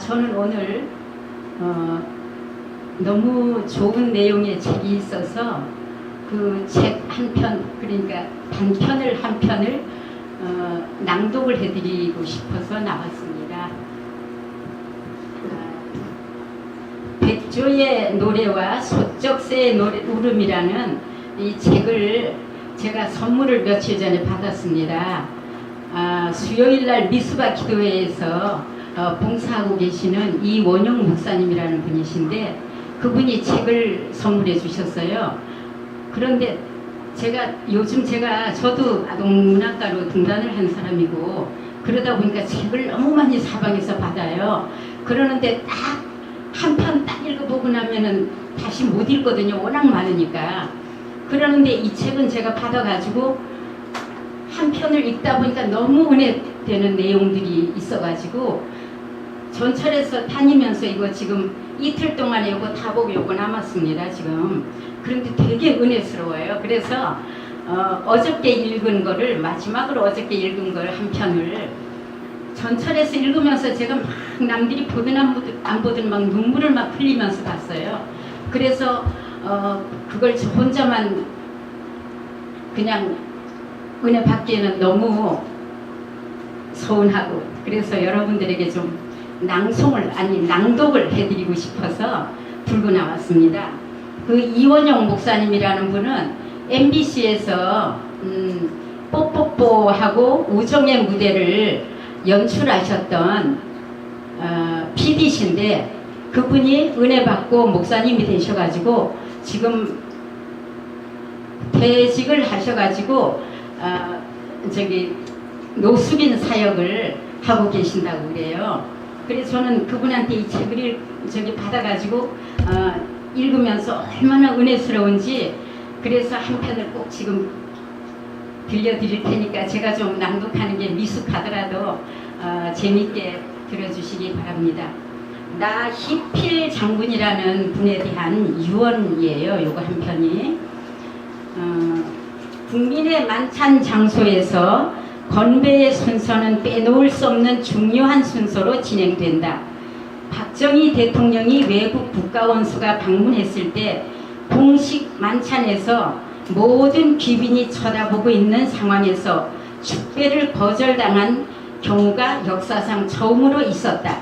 저는 오늘 너무 좋은 내용의 책이 있어서 그 책 한 편, 그러니까 단편을 한 편을 낭독을 해드리고 싶어서 나왔습니다. 백조의 노래와 소쩍새의 울음이라는 이 책을 제가 선물을 며칠 전에 받았습니다. 수요일날 미수바 기도회에서 봉사하고 계시는 이원영 목사님이라는 분이신데 그분이 책을 선물해 주셨어요. 그런데 저도 아동문학가로 등단을 한 사람이고 그러다 보니까 책을 너무 많이 사방에서 받아요. 그러는데 딱 한 편 딱 읽어보고 나면은 다시 못 읽거든요. 워낙 많으니까. 그러는데 이 책은 제가 받아가지고 한 편을 읽다 보니까 너무 은혜되는 내용들이 있어가지고 전철에서 다니면서 이거 지금 이틀 동안에 이거 다 보고 이거 남았습니다 지금. 그런데 되게 은혜스러워요. 그래서 어저께 읽은 거를 마지막으로 어저께 읽은 걸 한 편을 전철에서 읽으면서 제가 막 남들이 보든 안 보든 막 눈물을 막 흘리면서 봤어요. 그래서 그걸 저 혼자만 그냥 은혜 받기에는 너무 서운하고 그래서 여러분들에게 좀 낭독을 해드리고 싶어서 들고 나왔습니다. 그 이원영 목사님이라는 분은 MBC에서 뽀뽀뽀하고 우정의 무대를 연출하셨던 PD신데 그분이 은혜 받고 목사님이 되셔가지고 지금 퇴직을 하셔가지고 노숙인 사역을 하고 계신다고 그래요. 그래서 저는 그분한테 이 책을 받아가지고 읽으면서 얼마나 은혜스러운지 그래서 한 편을 꼭 지금 들려드릴 테니까 제가 좀 낭독하는 게 미숙하더라도 재밌게 들어주시기 바랍니다. 나희필 장군이라는 분에 대한 유언이에요. 요거 한 편이. 국민의 만찬 장소에서 건배의 순서는 빼놓을 수 없는 중요한 순서로 진행된다. 박정희 대통령이 외국 국가원수가 방문했을 때 공식 만찬에서 모든 귀빈이 쳐다보고 있는 상황에서 축배를 거절당한 경우가 역사상 처음으로 있었다.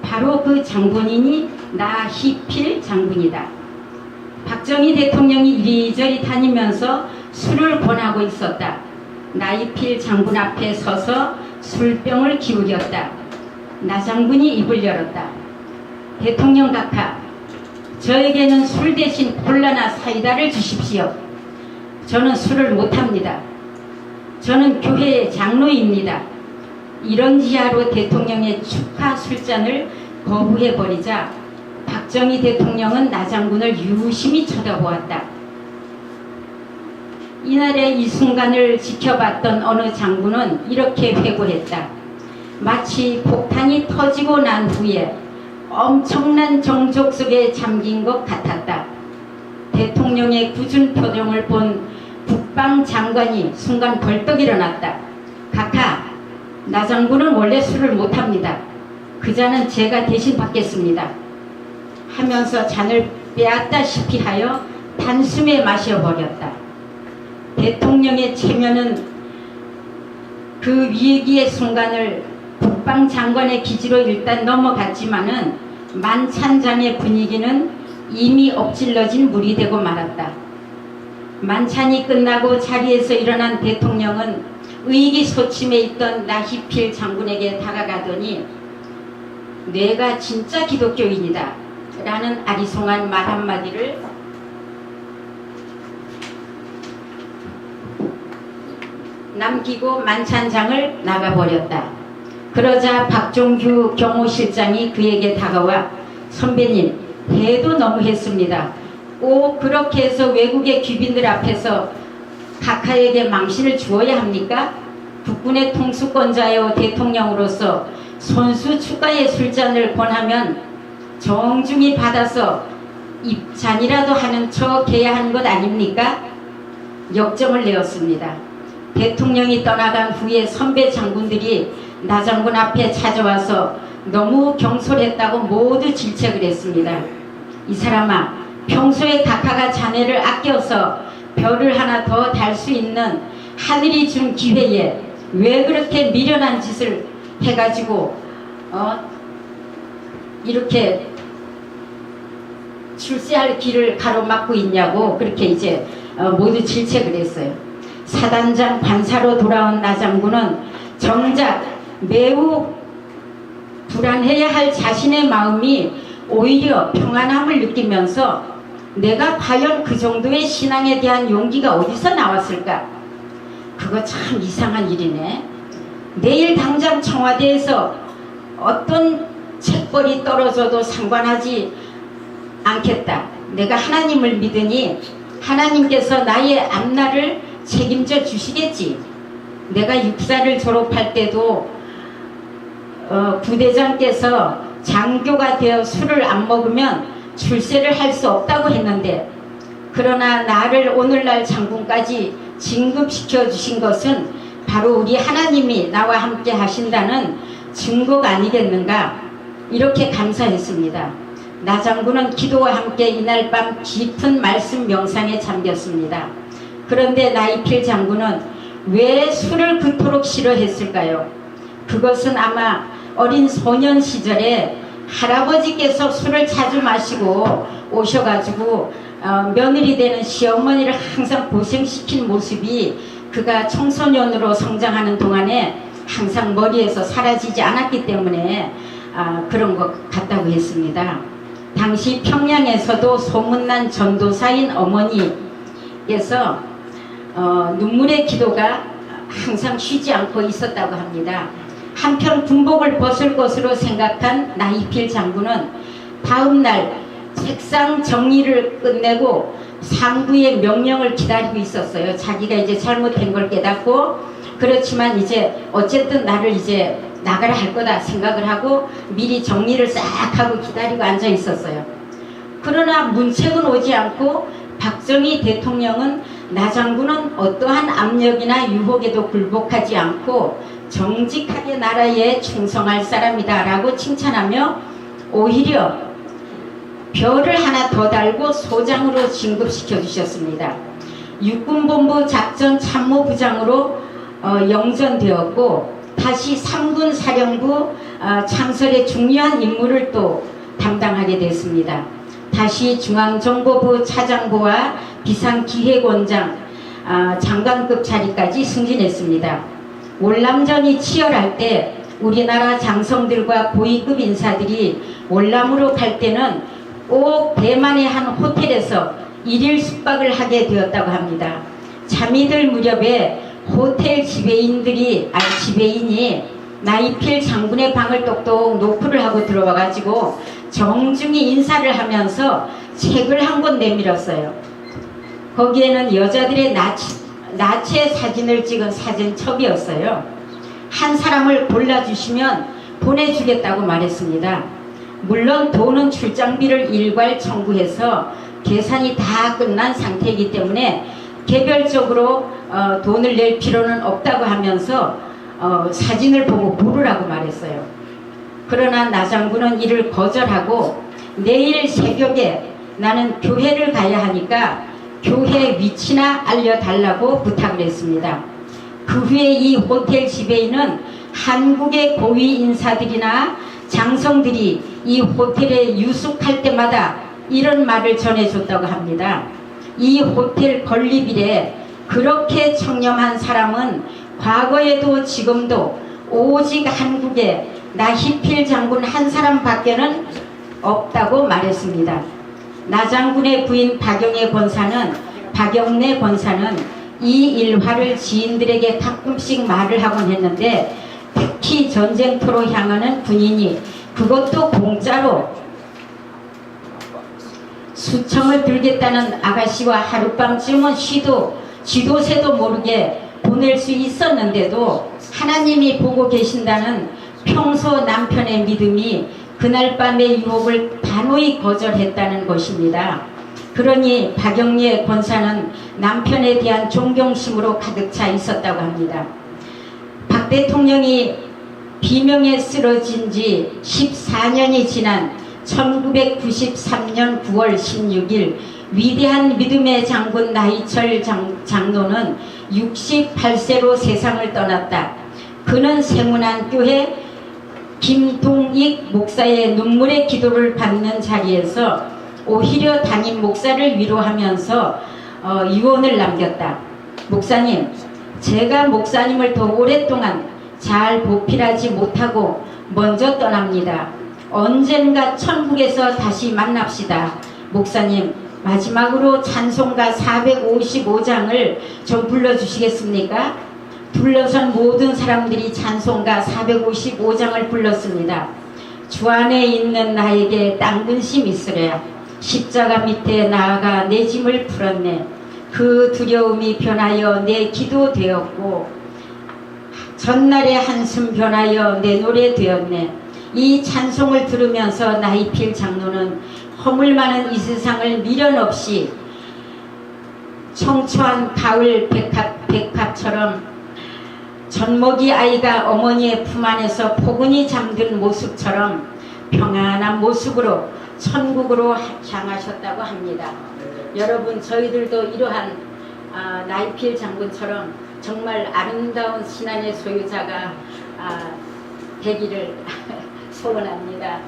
바로 그 장본인이 나희필 장군이다. 박정희 대통령이 이리저리 다니면서 술을 권하고 있었다. 나희필 장군 앞에 서서 술병을 기울였다. 나 장군이 입을 열었다. 대통령 각하, 저에게는 술 대신 콜라나 사이다를 주십시오. 저는 술을 못합니다. 저는 교회의 장로입니다. 이런 지하로 대통령의 축하 술잔을 거부해버리자 박정희 대통령은 나 장군을 유심히 쳐다보았다. 이날의 이 순간을 지켜봤던 어느 장군은 이렇게 회고했다. 마치 폭탄이 터지고 난 후에 엄청난 정적 속에 잠긴 것 같았다. 대통령의 굳은 표정을 본 국방장관이 순간 벌떡 일어났다. 각하, 나 장군은 원래 술을 못합니다. 그 잔은 제가 대신 받겠습니다. 하면서 잔을 빼앗다시피 하여 단숨에 마셔버렸다. 대통령의 체면은 그 위기의 순간을 국방장관의 기지로 일단 넘어갔지만은 만찬장의 분위기는 이미 엎질러진 물이 되고 말았다. 만찬이 끝나고 자리에서 일어난 대통령은 의기소침해 있던 나희필 장군에게 다가가더니 내가 진짜 기독교인이다 라는 아리송한 말 한마디를 남기고 만찬장을 나가버렸다. 그러자 박종규 경호실장이 그에게 다가와 선배님, 해도 너무했습니다. 꼭 그렇게 해서 외국의 귀빈들 앞에서 각하에게 망신을 주어야 합니까? 국군의 통수권자여 대통령으로서 손수 축가의 술잔을 권하면 정중히 받아서 입잔이라도 하는 척 해야 하는 것 아닙니까? 역정을 내었습니다. 대통령이 떠나간 후에 선배 장군들이 나 장군 앞에 찾아와서 너무 경솔했다고 모두 질책을 했습니다. 이 사람아, 평소에 각하가 자네를 아껴서 별을 하나 더 달 수 있는 하늘이 준 기회에 왜 그렇게 미련한 짓을 해가지고 이렇게 출세할 길을 가로막고 있냐고 그렇게 이제 모두 질책을 했어요. 사단장 관사로 돌아온 나장군은 정작 매우 불안해야 할 자신의 마음이 오히려 평안함을 느끼면서 내가 과연 그 정도의 신앙에 대한 용기가 어디서 나왔을까? 그거 참 이상한 일이네. 내일 당장 청와대에서 어떤 책벌이 떨어져도 상관하지 않겠다. 내가 하나님을 믿으니 하나님께서 나의 앞날을 책임져 주시겠지. 내가 육사를 졸업할 때도 부대장께서 장교가 되어 술을 안 먹으면 출세를 할 수 없다고 했는데, 그러나 나를 오늘날 장군까지 진급시켜 주신 것은 바로 우리 하나님이 나와 함께 하신다는 증거가 아니겠는가, 이렇게 감사했습니다. 나장군은 기도와 함께 이날 밤 깊은 말씀 명상에 잠겼습니다. 그런데 나이필 장군은 왜 술을 그토록 싫어했을까요? 그것은 아마 어린 소년 시절에 할아버지께서 술을 자주 마시고 오셔가지고 며느리 되는 시어머니를 항상 고생시킨 모습이 그가 청소년으로 성장하는 동안에 항상 머리에서 사라지지 않았기 때문에 그런 것 같다고 했습니다. 당시 평양에서도 소문난 전도사인 어머니께서 눈물의 기도가 항상 쉬지 않고 있었다고 합니다. 한편 군복을 벗을 것으로 생각한 나이필 장군은 다음날 책상 정리를 끝내고 상부의 명령을 기다리고 있었어요. 자기가 이제 잘못된 걸 깨닫고, 그렇지만 이제 어쨌든 나를 이제 나가라 할 거다 생각을 하고 미리 정리를 싹 하고 기다리고 앉아 있었어요. 그러나 문책은 오지 않고 박정희 대통령은 나장군은 어떠한 압력이나 유혹에도 굴복하지 않고 정직하게 나라에 충성할 사람이다 라고 칭찬하며 오히려 별을 하나 더 달고 소장으로 진급시켜 주셨습니다. 육군본부 작전참모부장으로 영전되었고 다시 3군 사령부 창설의 중요한 임무를 또 담당하게 됐습니다. 다시 중앙정보부 차장보와 비상기획원장 장관급 자리까지 승진했습니다. 월남전이 치열할 때 우리나라 장성들과 고위급 인사들이 월남으로 갈 때는 꼭 대만의 한 호텔에서 일일 숙박을 하게 되었다고 합니다. 잠이 들 무렵에 호텔 지배인이 나이필 장군의 방을 똑똑 노크를 하고 들어와 가지고 정중히 인사를 하면서 책을 한 권 내밀었어요. 거기에는 여자들의 나체 사진을 찍은 사진첩이었어요. 한 사람을 골라주시면 보내주겠다고 말했습니다. 물론 돈은 출장비를 일괄 청구해서 계산이 다 끝난 상태이기 때문에 개별적으로 돈을 낼 필요는 없다고 하면서 사진을 보고 고르라고 말했어요. 그러나 나장군은 이를 거절하고 내일 새벽에 나는 교회를 가야 하니까 교회 위치나 알려달라고 부탁을 했습니다. 그 후에 이 호텔 지배인은 한국의 고위 인사들이나 장성들이 이 호텔에 유숙할 때마다 이런 말을 전해줬다고 합니다. 이 호텔 건립일에 그렇게 청렴한 사람은 과거에도 지금도 오직 한국에 나희필 장군 한 사람밖에는 없다고 말했습니다. 나장군의 부인 박영래 권사는 이 일화를 지인들에게 가끔씩 말을 하곤 했는데, 특히 전쟁터로 향하는 군인이 그것도 공짜로 수청을 들겠다는 아가씨와 하룻밤쯤은 쥐도 새도 모르게 보낼 수 있었는데도 하나님이 보고 계신다는 평소 남편의 믿음이 그날 밤의 유혹을 단호히 거절했다는 것입니다. 그러니 박영래 권사는 남편에 대한 존경심으로 가득 차 있었다고 합니다. 박 대통령이 비명에 쓰러진 지 14년이 지난 1993년 9월 16일 위대한 믿음의 장군 나희철 장로는 68세로 세상을 떠났다. 그는 세문안교회 김동익 목사의 눈물의 기도를 받는 자리에서 오히려 담임 목사를 위로하면서 유언을 남겼다. 목사님, 제가 목사님을 더 오랫동안 잘 보필하지 못하고 먼저 떠납니다. 언젠가 천국에서 다시 만납시다. 목사님, 마지막으로 찬송가 455장을 좀 불러주시겠습니까? 불러선 모든 사람들이 찬송가 455장을 불렀습니다. 주 안에 있는 나에게 딴 근심 있으랴. 십자가 밑에 나아가 내 짐을 풀었네. 그 두려움이 변하여 내 기도 되었고 전날의 한숨 변하여 내 노래 되었네. 이 찬송을 들으면서 나희필 장로는 허물 많은 이 세상을 미련 없이 청초한 가을 백합처럼 젖먹이 아이가 어머니의 품 안에서 포근히 잠든 모습처럼 평안한 모습으로 천국으로 향하셨다고 합니다. 여러분, 저희들도 이러한 나희필 장군처럼 정말 아름다운 신안의 소유자가 되기를 소원합니다.